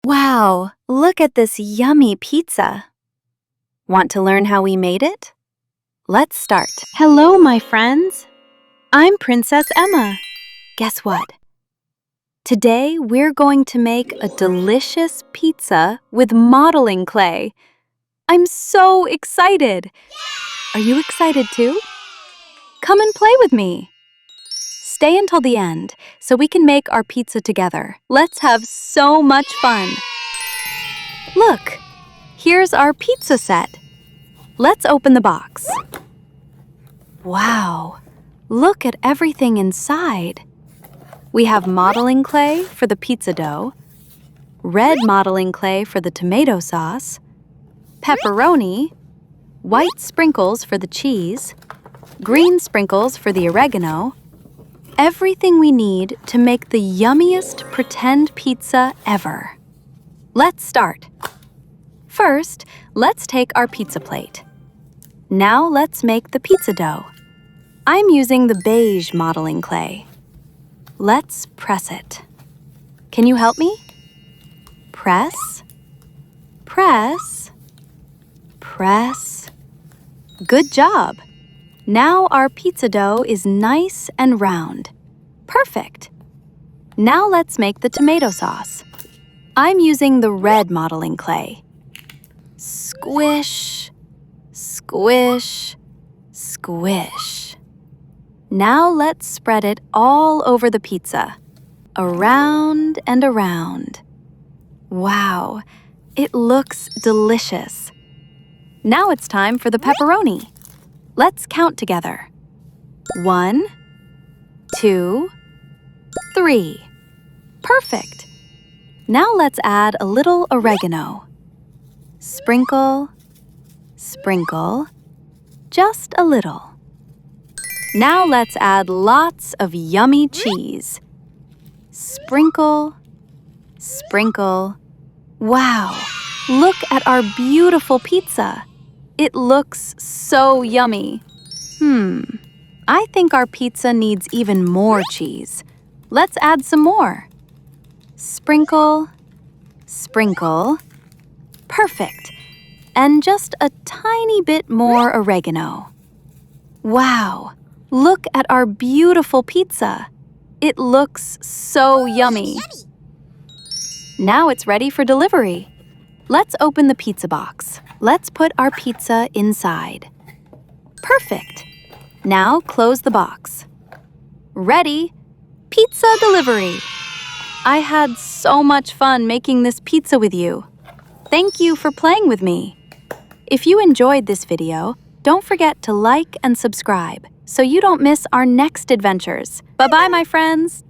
Wow, look at this yummy pizza. Want to learn how we made it? Let's start. Hello, my friends. I'm Princess Emma. Guess what? Today, we're going to make a delicious pizza with modeling clay. I'm so excited. Are you excited too? Come and play with me. Stay until the end so we can make our pizza together. Let's have so much fun. Look, here's our pizza set. Let's open the box. Wow, look at everything inside. We have modeling clay for the pizza dough, red modeling clay for the tomato sauce, pepperoni, white sprinkles for the cheese, green sprinkles for the oregano, everything we need to make the yummiest pretend pizza ever. Let's start. First, let's take our pizza plate. Now let's make the pizza dough. I'm using the beige modeling clay. Let's press it. Can you help me? Press, press, press. Good job. Now our pizza dough is nice and round. Perfect. Now let's make the tomato sauce. I'm using the red modeling clay. Squish, squish, squish. Now let's spread it all over the pizza, around and around. Wow, it looks delicious. Now it's time for the pepperoni. Let's count together. 1, 2, 3. Perfect. Now let's add a little oregano. Sprinkle, sprinkle, just a little. Now let's add lots of yummy cheese. Sprinkle, sprinkle. Wow, look at our beautiful pizza. It looks so yummy. I think our pizza needs even more cheese. Let's add some more. Sprinkle, sprinkle. Perfect. And just a tiny bit more oregano. Wow, look at our beautiful pizza. It looks so yummy. Now it's ready for delivery. Let's open the pizza box. Let's put our pizza inside. Perfect. Now close the box. Ready? Pizza delivery. I had so much fun making this pizza with you. Thank you for playing with me. If you enjoyed this video, don't forget to like and subscribe so you don't miss our next adventures. Bye-bye, my friends.